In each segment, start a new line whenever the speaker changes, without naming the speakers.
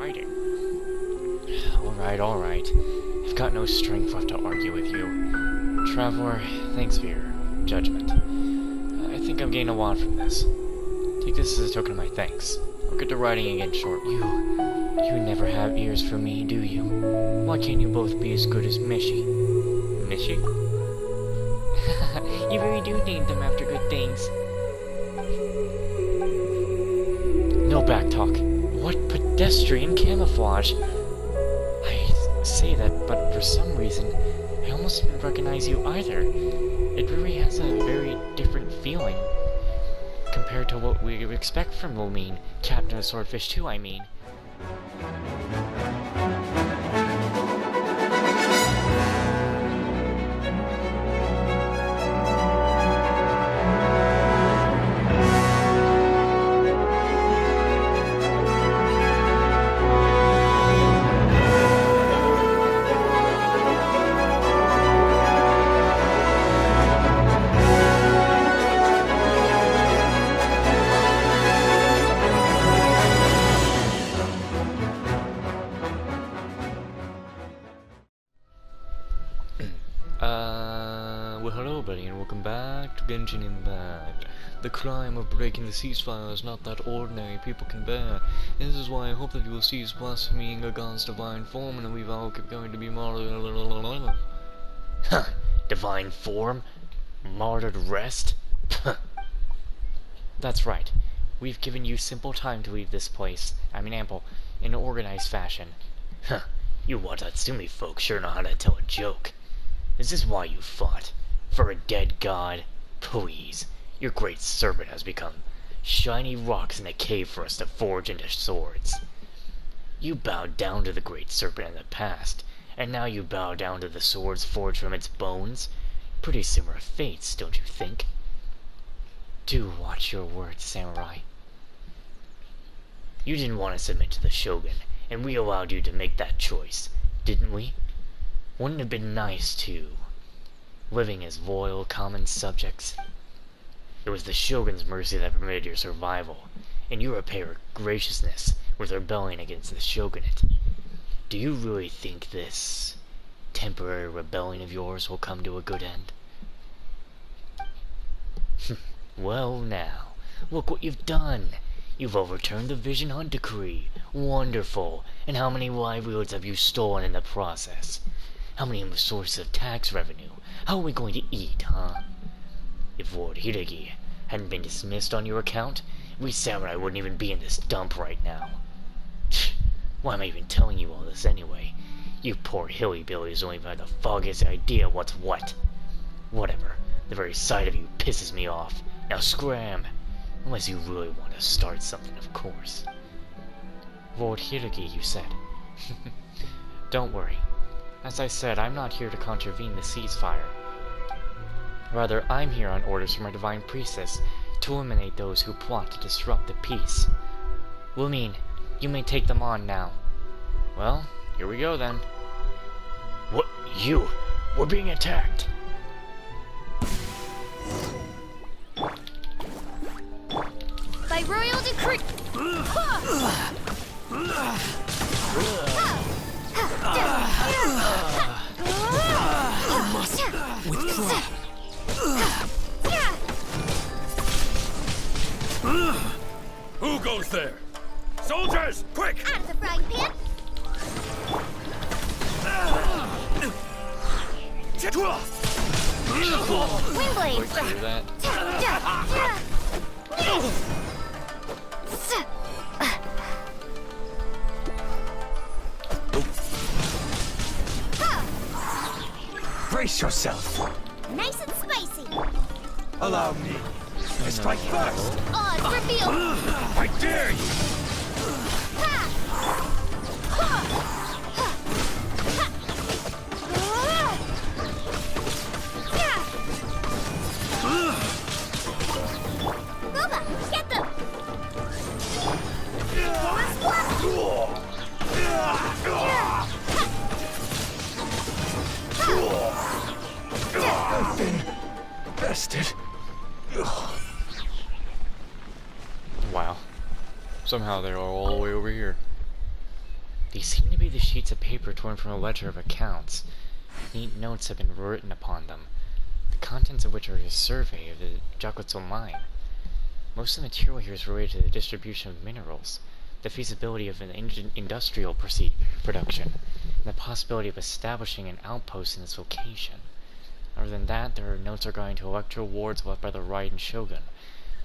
riding. Alright. I've got no strength left to argue with you. Traveler, thanks for your judgment. I think I'm getting a lot from this. Take this as a token of my thanks. I'll get to riding again shortly. You never have ears for me, do you? Why can't you both be as good as Mishi? Mishi? You really do name them after good things. No backtalk. What pedestrian camouflage? I say that, but for some reason, I almost didn't recognize you either. It really has a very different feeling compared to what we expect from Lomine, Captain of Swordfish 2, I mean. Well, hello, buddy, and welcome back to Genshin Impact. The crime of breaking the ceasefire is not that ordinary people can bear. This is why I hope that you will cease blaspheming a God's divine form, and that we've all kept going to be martyred. Huh, divine form? Martyred rest? That's right. We've given you simple time to leave this place. I mean ample, in an organized fashion. Huh, you Watatsumi folks sure know how to tell a joke. Is this why you fought? For a dead god? Please, your great serpent has become shiny rocks in a cave for us to forge into swords. You bowed down to the great serpent in the past, and now you bow down to the swords forged from its bones? Pretty similar fates, don't you think? Do watch your words, samurai. You didn't want to submit to the shogun, and we allowed you to make that choice, didn't we? Wouldn't it have been nice, too, living as loyal common subjects? It was the shogun's mercy that permitted your survival, and you repay her graciousness with rebelling against the shogunate. Do you really think this temporary rebellion of yours will come to a good end? Well now, look what you've done. You've overturned the Vision Hunt decree. Wonderful. And how many livelihoods have you stolen in the process? How many sources of tax revenue? How are we going to eat, huh? If Lord Hideki hadn't been dismissed on your account, we samurai wouldn't even be in this dump right now. Why am I even telling you all this anyway? You poor hillybillies don't even have the foggiest idea what's what. Whatever. The very sight of you pisses me off. Now scram! Unless you really want to start something, of course. Lord Hideki, you said. Don't worry. As I said, I'm not here to contravene the ceasefire. Rather, I'm here on orders from our divine priestess to eliminate those who plot to disrupt the peace. Lomine, you may take them on now. Well, here we go then. What? You? We're being attacked!
By royal decree!
You must withdraw.
Who goes there? Soldiers, quick!
Out of the frying pan! Wind blade!
Wait to do that.
Brace yourself.
Nice and spicy!
Allow me to strike first.
Odds reveal!
I dare you!
Boba, get them!
I've been bested.
Wow. Somehow they're all the way over here. These seem to be the sheets of paper torn from a ledger of accounts. Neat notes have been written upon them, the contents of which are a survey of the Jakotsu mine. Most of the material here is related to the distribution of minerals, the feasibility of an industrial production, and the possibility of establishing an outpost in this location. Other than that, there are notes regarding to electoral wards left by the Raiden Shogun.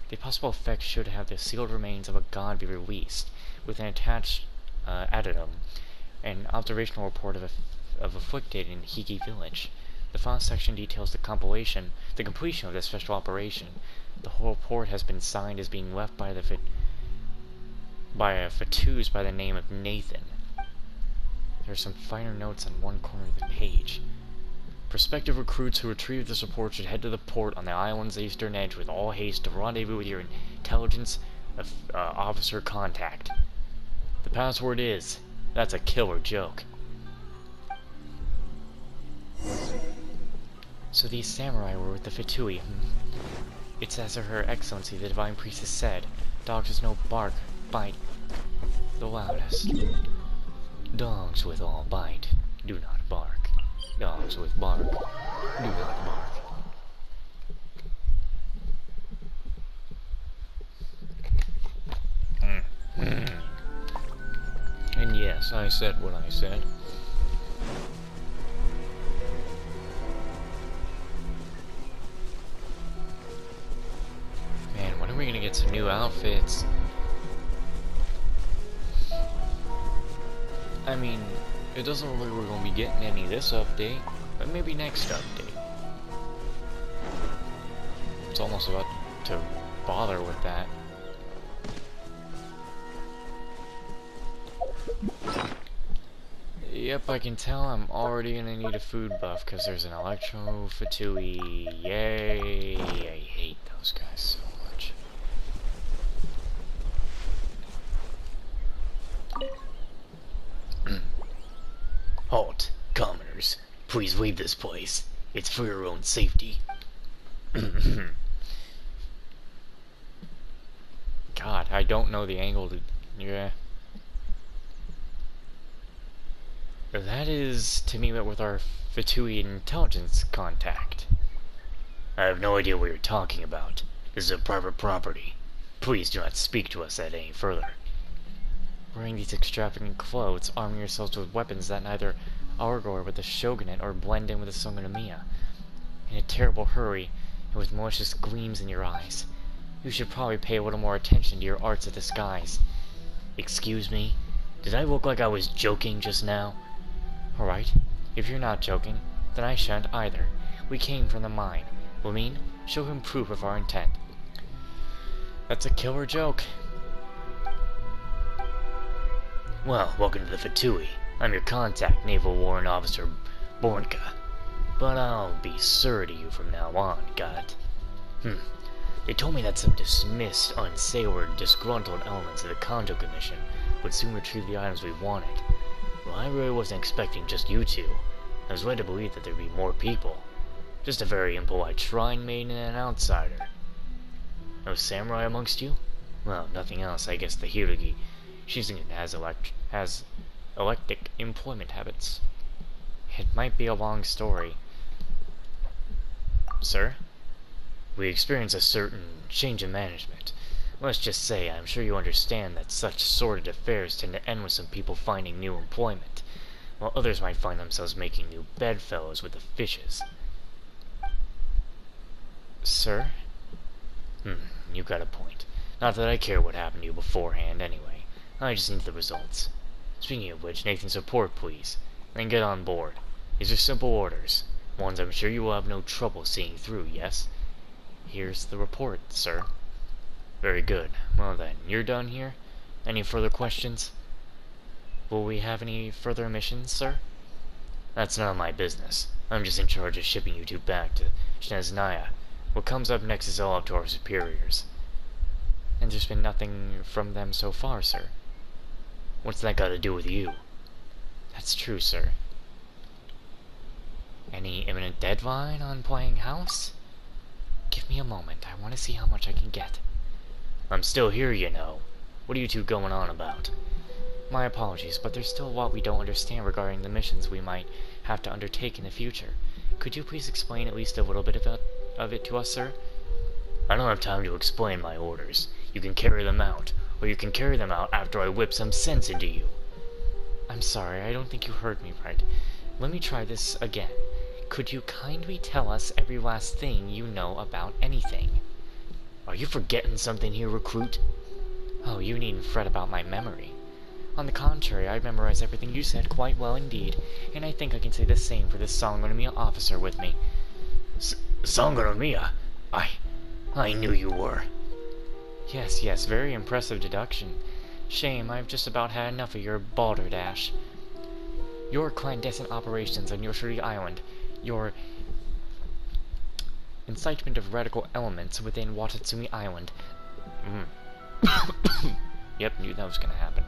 The possible effect should have the sealed remains of a god be released, with an attached addendum, an observational report of afflicted in Hiki village. The final section details the completion of this special operation. The whole report has been signed as being left by a fatui by the name of Nathan. There are some finer notes on one corner of the page. Prospective recruits who retrieve this report should head to the port on the island's eastern edge with all haste to rendezvous with your intelligence officer contact. The password is... That's a killer joke. So these samurai were with the fatui, It's as Her Excellency the Divine Priestess said. Dogs with no bark, bite the loudest. Dogs with all bite, do not bark. Dogs with bark, do not bark. And yes, I said what I said. Man, when are we gonna get some new outfits? I mean, it doesn't look like we're gonna be getting any this update, but maybe next update. It's almost about to bother with that. Yep, I can tell I'm already gonna need a food buff because there's an electro fatui. Yay! I hate those guys so much. Halt, commoners. Please leave this place. It's for your own safety. God, I don't know the angle to... Yeah. That is to meet with our fatui intelligence contact. I have no idea what you're talking about. This is a private property. Please do not speak to us any further. Wearing these extravagant clothes, arming yourselves with weapons that neither argue with the shogunate or blend in with the Songonomiya. In a terrible hurry, and with malicious gleams in your eyes. You should probably pay a little more attention to your arts of disguise. Excuse me? Did I look like I was joking just now? Alright, if you're not joking, then I shan't either. We came from the mine. Lamine, show him proof of our intent. That's a killer joke. Well, welcome to the fatui. I'm your contact, Naval Warrant Officer Bornka. But I'll be sir to you from now on, got it? They told me that some dismissed, unsavory, disgruntled elements of the Kanjo Commission would soon retrieve the items we wanted. Well, I really wasn't expecting just you two. I was led to believe that there'd be more people. Just a very impolite shrine maiden and an outsider. No samurai amongst you? Well, nothing else, I guess the Hirugi. She's has electric employment habits. It might be a long story. Sir? We experienced a certain change in management. Let's just say, I'm sure you understand that such sordid affairs tend to end with some people finding new employment, while others might find themselves making new bedfellows with the fishes. Sir? You got a point. Not that I care what happened to you beforehand, anyway. I just need the results. Speaking of which, Nathan's report, please. Then get on board. These are simple orders. Ones I'm sure you will have no trouble seeing through, yes? Here's the report, sir. Very good. Well then, you're done here? Any further questions? Will we have any further missions, sir? That's none of my business. I'm just in charge of shipping you two back to Snezhnaya. What comes up next is all up to our superiors. And there's been nothing from them so far, sir. What's that got to do with you? That's true, sir. Any imminent deadline on playing house? Give me a moment. I want to see how much I can get. I'm still here, you know. What are you two going on about? My apologies, but there's still a lot we don't understand regarding the missions we might have to undertake in the future. Could you please explain at least a little bit of it to us, sir? I don't have time to explain my orders. You can carry them out, or you can carry them out after I whip some sense into you. I'm sorry, I don't think you heard me right. Let me try this again. Could you kindly tell us every last thing you know about anything? Are you forgetting something here, recruit? Oh, you needn't fret about my memory. On the contrary, I memorized everything you said quite well indeed, and I think I can say the same for this Sangonomiya officer with me.
Sangonomiya? I knew you were.
Yes, very impressive deduction. Shame, I've just about had enough of your balderdash. Your clandestine operations on Yoshiri Island, your incitement of radical elements within Watatsumi Island. Yep, knew that was gonna happen.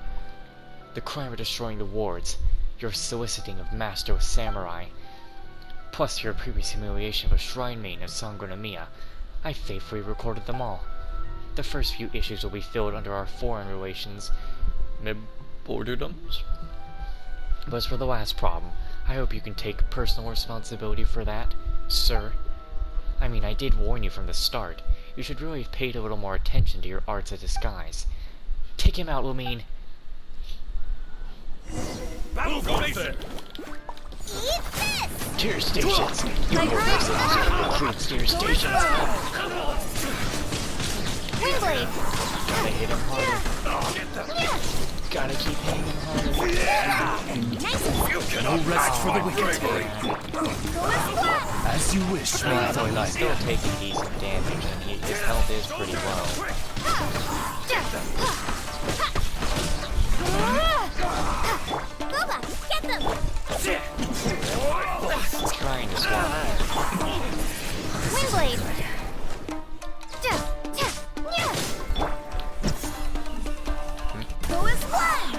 The crime of destroying the wards, your soliciting of master samurai, plus your previous humiliation of a shrine maiden of Sangonomiya. I faithfully recorded them all. The first few issues will be filled under our foreign relations borderdoms. But as for the last problem, I hope you can take personal responsibility for that, sir. I mean, I did warn you from the start. You should really have paid a little more attention to your arts of disguise. Take him out, Lumine.
Who goes there?
Eat this!
Tier stations! You will recruit tier stations!
Windblade!
Gotta hit him harder. Gotta keep hitting him harder.
Nice and
You cannot rest for the wicked. As you wish, my
He's
Twilight.
still taking decent damage, and his health is pretty low.
Boba, get them!
He's trying to swap.
Windblade! Go as one!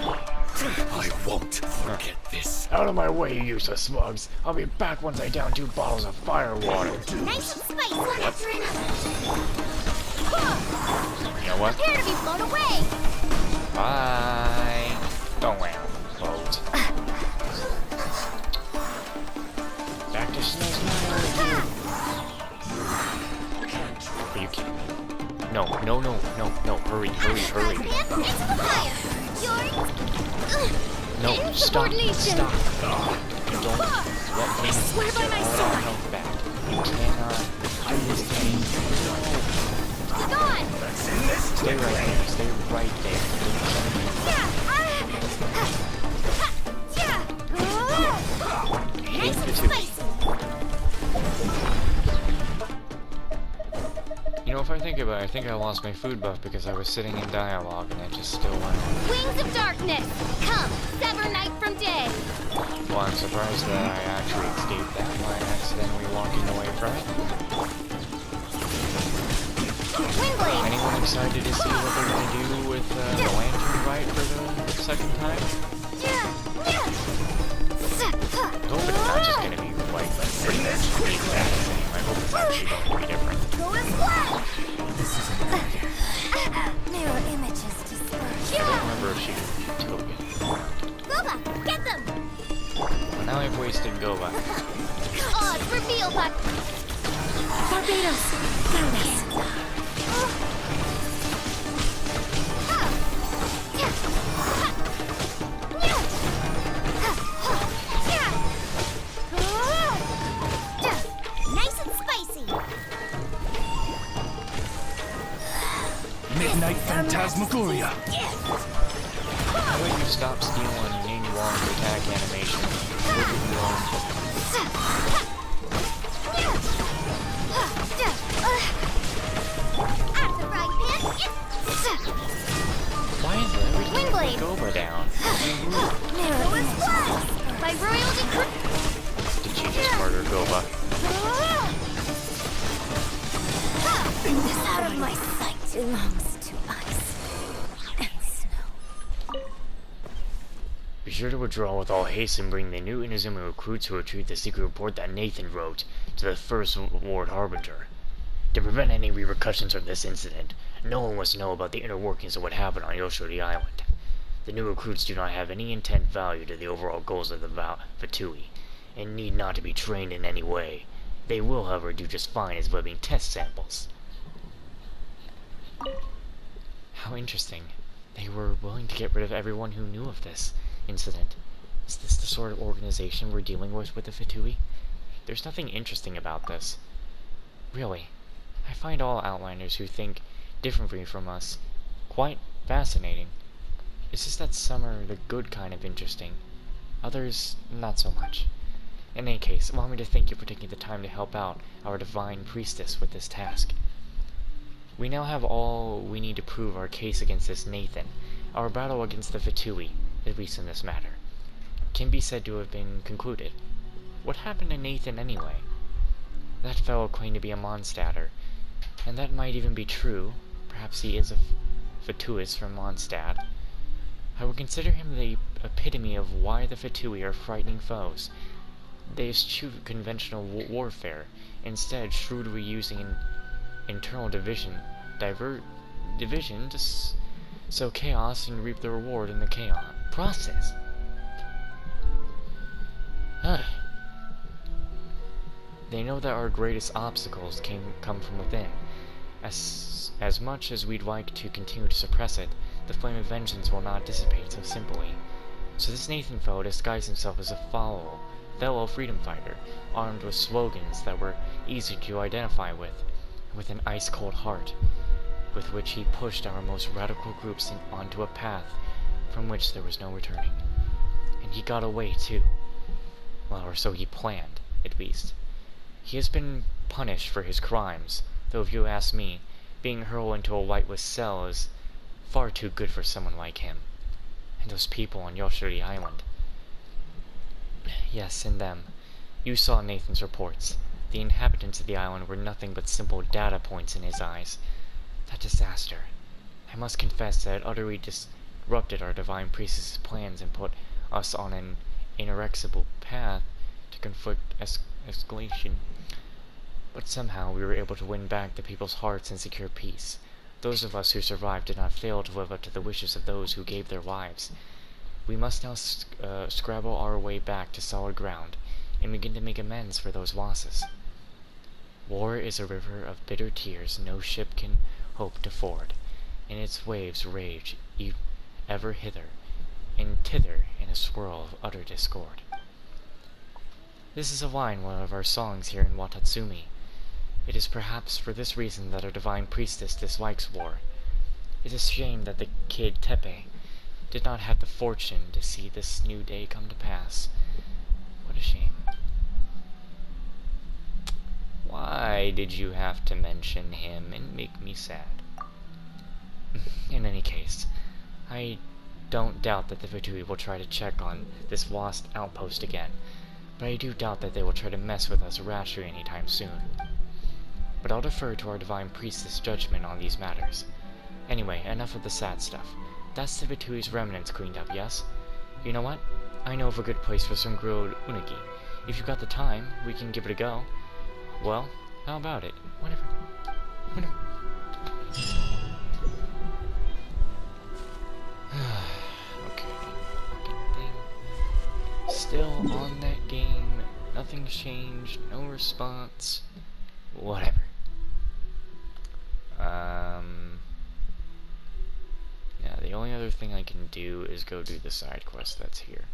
I won't forget this.
Out of my way, you useless slugs! I'll be back once I down 2 bottles of fire water.
Nice and spicy!
You know what?
Prepare to be blown away!
Bye. Don't land on the boat. Back to Snow. Are you kidding me? No. Hurry.
Into the fire!
No, stop.
Insubordination!
Stop. You don't let me
Swear by my
get all
sword.
our health back. You cannot do this to me.
Be gone!
Stay right there. Stay right there.
Nice and
the two.
spicy!
You know, if I think about it, I think I lost my food buff because I was sitting in dialogue and it just still went.
Wings of darkness! Come, sever night from day!
Well, I'm surprised that I actually escaped that by accidentally walking away from it.
Windblade!
Anyone excited to see what they're going to do with the lantern fight for the second time? Hope it's not just going to be like pretty much the exact same. I hope it's actually going to be different.
Go as one! Mirror images dispersed.
I don't remember if she took it.
Boba, get them!
Well, now I've wasted Goba.
Odds reveal, but... Barbados! Found us! Nice and spicy!
Midnight Phantasmagoria.
How about you stop stealing Ning Wong's attack animation? Look at your own.
At the frying pan,
Why is everything
Windblade.
Goba down?
Mirror images. By royal decree...
Did she just murder Goba?
This out of my sight belongs to ice and snow.
Be sure to withdraw with all haste and bring the new Inazuma recruits who retrieved the secret report that Nathan wrote to the First Ward Harbinger. To prevent any repercussions of this incident, no one must know about the inner workings of what happened on Yoshiri Island. The new recruits do not have any intent value to the overall goals of the fatui, and need not to be trained in any way. They will, however, do just fine as living test samples.
How interesting. They were willing to get rid of everyone who knew of this incident. Is this the sort of organization we're dealing with the fatui? There's nothing interesting about this. Really, I find all outlanders who think differently from us quite fascinating. It's just that some are the good kind of interesting, others not so much. In any case, allow me to thank you for taking the time to help out our divine priestess with this task. We now have all we need to prove our case against this Nathan. Our battle against the fatui, at least in this matter, can be said to have been concluded. What happened to Nathan anyway? That fellow claimed to be a Mondstadter, and that might even be true. Perhaps he is a fatuus from Mondstadt. I would consider him the epitome of why the fatui are frightening foes. They eschew conventional warfare, instead shrewdly using an internal division to sow chaos and reap the reward in the chaos process. They know that our greatest obstacles come from within. As much as we'd like to continue to suppress it, the flame of vengeance will not dissipate so simply. So this Nathan fellow disguised himself as a fellow freedom fighter, armed with slogans that were easy to identify with an ice-cold heart, with which he pushed our most radical groups onto a path from which there was no returning. And he got away, too. Well, or so he planned, at least. He has been punished for his crimes, though if you ask me, being hurled into a lightless cell is far too good for someone like him. And those people on Yoshiri Island. Yes, and them. You saw Nathan's reports. The inhabitants of the island were nothing but simple data points in his eyes. That disaster. I must confess that it utterly disrupted our divine priestess's plans and put us on an inexorable path to conflict escalation. But somehow we were able to win back the people's hearts and secure peace. Those of us who survived did not fail to live up to the wishes of those who gave their lives. We must now scrabble our way back to solid ground and begin to make amends for those losses. War is a river of bitter tears no ship can hope to ford, and its waves rage ever hither and thither in a swirl of utter discord. This is a line in one of our songs here in Watatsumi. It is perhaps for this reason that our divine priestess dislikes war. It is a shame that the kid Tepe did not have the fortune to see this new day come to pass. What a shame. Why did you have to mention him and make me sad? In any case, I don't doubt that the fatui will try to check on this lost outpost again, but I do doubt that they will try to mess with us rashly anytime soon. But I'll defer to our divine priestess' judgment on these matters. Anyway, enough of the sad stuff. That's the fatui's remnants cleaned up, yes? You know what? I know of a good place for some grilled unagi. If you've got the time, we can give it a go. Well, how about it? Whatever. Okay. Fucking thing. Still on that game. Nothing's changed. No response. Whatever. Yeah, the only other thing I can do is go do the side quest that's here.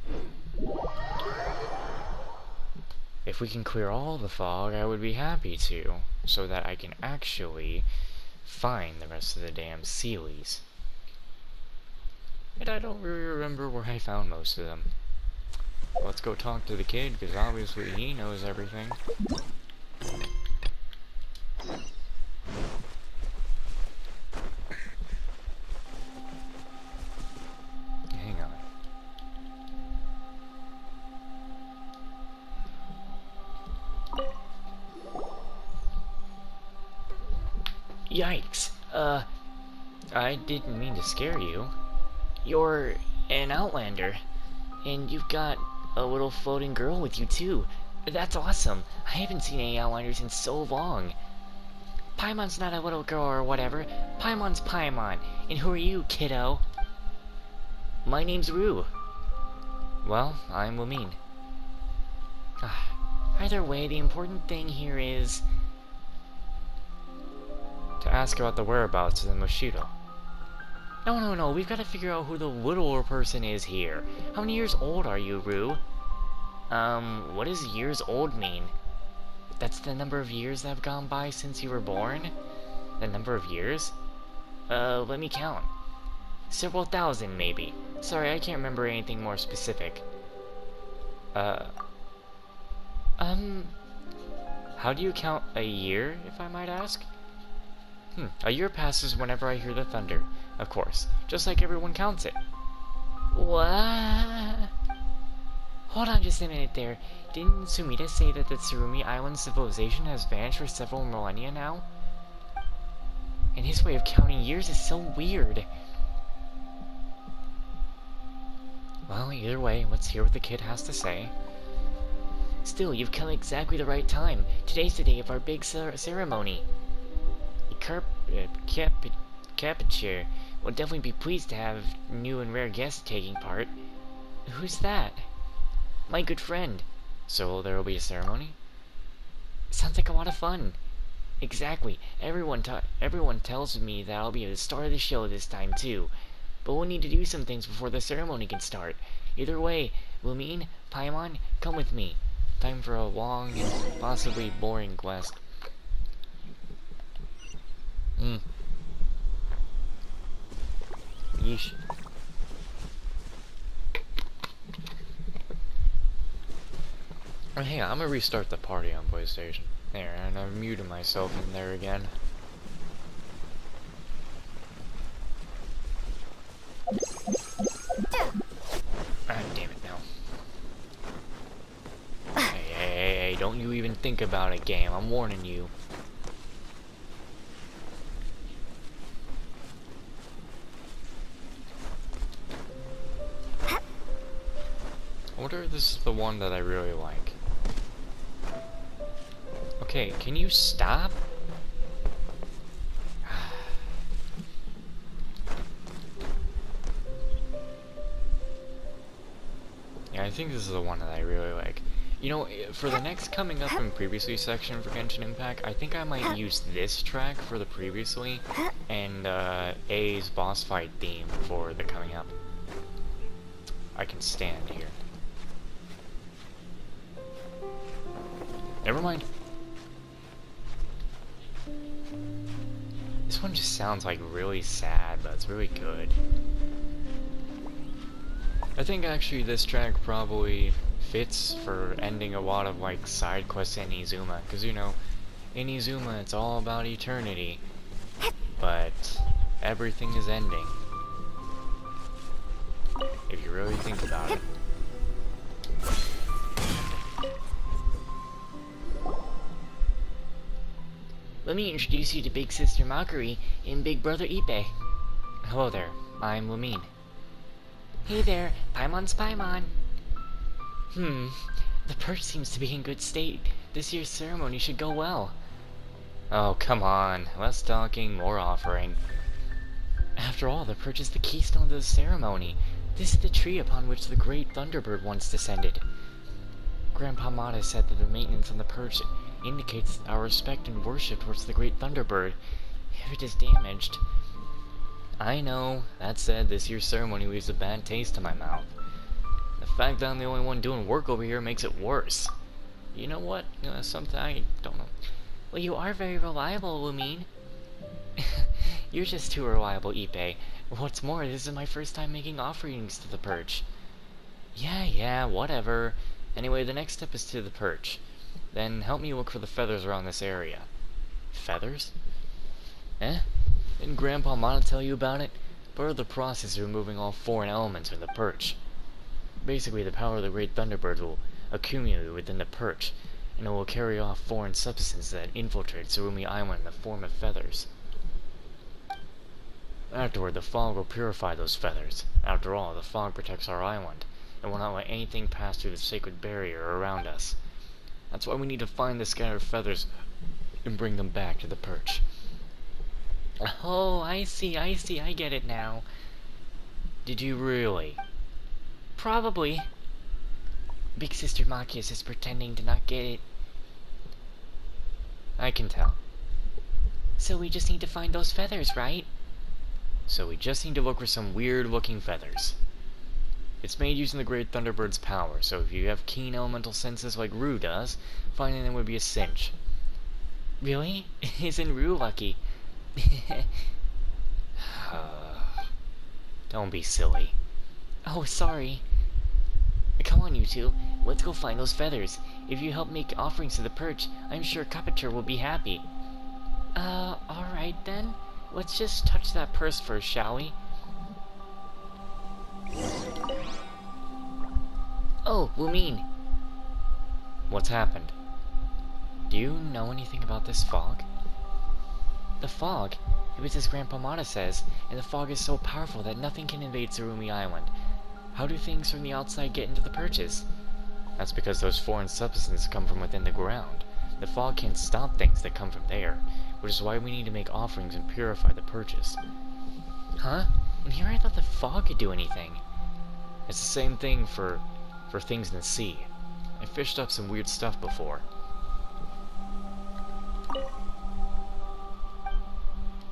If we can clear all the fog, I would be happy to, so that I can actually find the rest of the damn Sealies. And I don't really remember where I found most of them. Let's go talk to the kid, because obviously he knows everything. Hang on. Yikes. I didn't mean to scare you. You're an outlander, and you've got a little floating girl with you too. That's awesome. I haven't seen any outlanders in so long. Paimon's not a little girl or whatever. Paimon's Paimon. And who are you, kiddo? My name's Rue. Well, I'm Lamine. Either way, the important thing here is
To ask about the whereabouts of the Moshido.
No, we've got to figure out who the littler person is here. How many years old are you, Rue? What does years old mean? That's the number of years that have gone by since you were born? The number of years? Let me count. Several thousand, maybe. Sorry, I can't remember anything more specific.
How do you count a year, if I might ask? A year passes whenever I hear the thunder, of course, just like everyone counts it.
What? Hold on just a minute there. Didn't Sumida say that the Tsurumi Island civilization has vanished for several millennia now? And his way of counting years is so weird.
Well, either way, let's hear what the kid has to say.
Still, you've come exactly the right time. Today's the day of our big ceremony. The Capiture will definitely be pleased to have new and rare guests taking part. Who's that? My good friend.
So there will be a ceremony?
Sounds like a lot of fun. Exactly. Everyone tells me that I'll be at the start of the show this time too. But we'll need to do some things before the ceremony can start. Either way, Lumine, Paimon, come with me.
Time for a long and possibly boring quest.
Yeesh.
Hey, I'm gonna restart the party on PlayStation. There, and I've muted myself in there again. Ah, damn it, now. Hey, don't you even think about it, game. I'm warning you. I wonder if this is the one that I really like. Okay, can you stop? Yeah, I think this is the one that I really like. You know, for the next coming up in previously section for Genshin Impact, I think I might use this track for the previously, and A's boss fight theme for the coming up. I can stand here. Never mind. This one just sounds like really sad, but it's really good. I think actually this track probably fits for ending a lot of like side quests in Izuma, because you know, in Izuma it's all about eternity, but everything is ending. If you really think about it.
Let me introduce you to Big Sister Mockery and Big Brother Ipe.
Hello there, I'm Lamine.
Hey there, Paimon's Paimon. The perch seems to be in good state. This year's ceremony should go well.
Oh, come on. Less talking, more offering.
After all, the perch is the keystone of the ceremony. This is the tree upon which the great Thunderbird once descended. Grandpa Mata said that the maintenance on the perch indicates our respect and worship towards the great Thunderbird. If it is damaged...
I know. That said, this year's ceremony leaves a bad taste in my mouth. The fact that I'm the only one doing work over here makes it worse. You know what? Something I don't know.
Well, you are very reliable, Lumine. You're just too reliable, Ipe. What's more, this is my first time making offerings to the perch.
Yeah, whatever. Anyway, the next step is to the perch. Then help me look for the feathers around this area. Feathers? Didn't Grandpa Mata tell you about it? Part of the process of removing all foreign elements from the perch. Basically, the power of the great Thunderbird will accumulate within the perch, and it will carry off foreign substances that infiltrate Tsurumi Island in the form of feathers. Afterward, the fog will purify those feathers. After all, the fog protects our island, and will not let anything pass through the sacred barrier around us. That's why we need to find the scattered feathers and bring them back to the perch.
Oh, I see, I get it now.
Did you really?
Probably. Big Sister Machias is pretending to not get it.
I can tell.
So we just need to find those feathers, right?
So we just need to look for some weird-looking feathers. It's made using the Great Thunderbird's power, so if you have keen elemental senses like Rue does, finding them would be a cinch.
Really? Isn't Rue lucky?
Don't be silly.
Oh, sorry. Come on, you two. Let's go find those feathers. If you help make offerings to the perch, I'm sure Capiture will be happy. Alright then. Let's just touch that purse first, shall we? Oh, Lumine.
What's happened? Do you know anything about this fog?
The fog? It was as Grandpa Mata says, and the fog is so powerful that nothing can invade Tsurumi Island. How do things from the outside get into the perches?
That's because those foreign substances come from within the ground. The fog can't stop things that come from there, which is why we need to make offerings and purify the perches.
Huh? And here I thought the fog could do anything.
It's the same thing for things in the sea. I fished up some weird stuff before.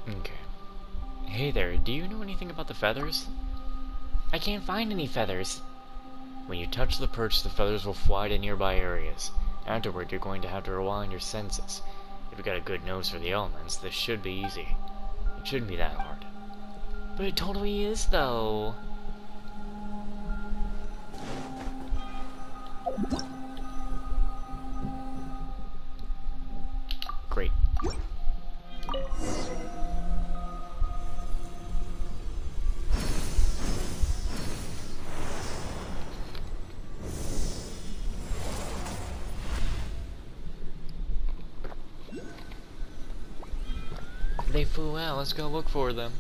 Okay. Hey there, do you know anything about the feathers?
I can't find any feathers.
When you touch the perch, the feathers will fly to nearby areas. Afterward, you're going to have to rely on your senses. If you've got a good nose for the elements, this should be easy. It shouldn't be that hard.
But it totally is, though.
Great.
They flew out. Let's go look for them.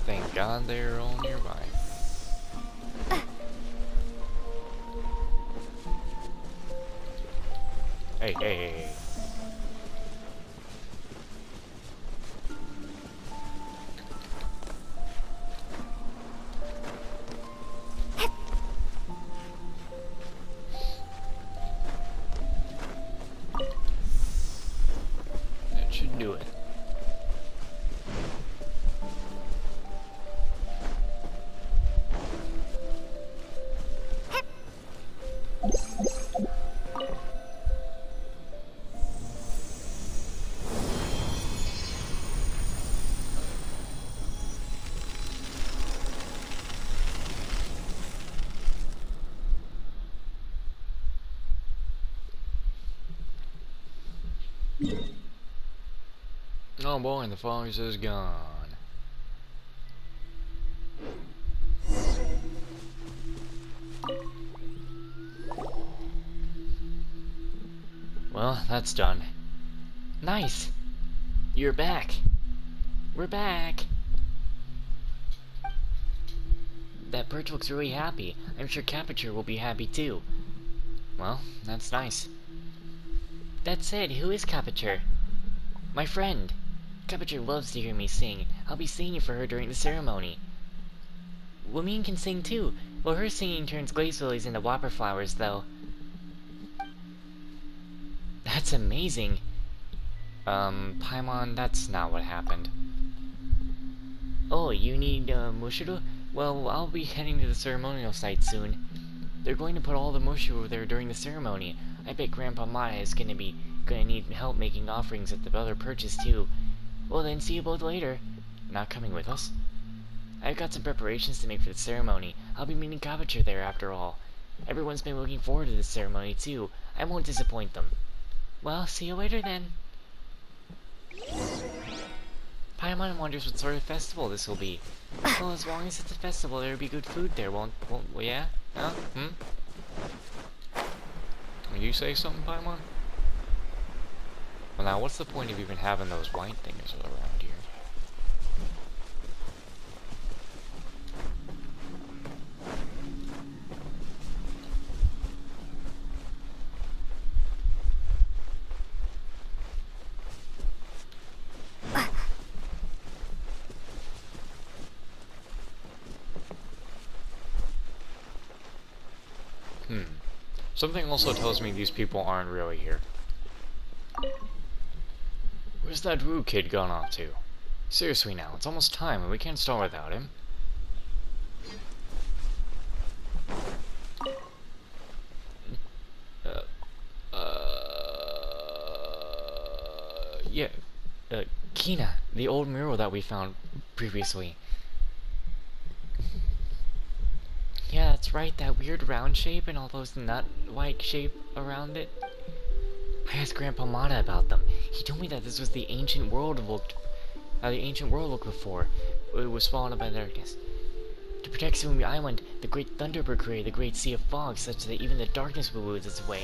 Thank God they're all nearby. Hey, hey, hey, hey. That should do it. Oh boy, the fog is gone. Well, that's done.
Nice. You're back. We're back. That perch looks really happy. I'm sure Capiture will be happy too.
Well, that's nice.
That said, who is Capiture? My friend. Capiture loves to hear me sing. I'll be singing for her during the ceremony. Lumine can sing too. Well, her singing turns glaze lilies into whopper flowers, though. That's amazing.
Paimon, that's not what happened.
Oh, you need, Mushiro? Well, I'll be heading to the ceremonial site soon. They're going to put all the mushu over there during the ceremony. I bet Grandpa Mata is gonna need help making offerings at the other perches too. Well then, see you both later.
Not coming with us?
I've got some preparations to make for the ceremony. I'll be meeting Capiture there after all. Everyone's been looking forward to this ceremony too. I won't disappoint them. Well, see you later then. Paimon wonders what sort of festival this will be. Well, as long as it's a festival, there'll be good food there, won't yeah? Huh?
Will you say something, Paimon? Well, now, what's the point of even having those white things around here? Something also tells me these people aren't really here. Where's that Rue kid gone off to? Seriously now, it's almost time and we can't start without him. Yeah, Kina, the old mural that we found previously. Yeah, that's right, that weird round shape and all those nut-like shape around it. I asked Grandpa Mata about them. He told me that this was the ancient world how the ancient world looked before it was swallowed up by darkness. To protect Sumi Island, the Great Thunderbird created the Great Sea of Fog such that even the darkness would lose its way.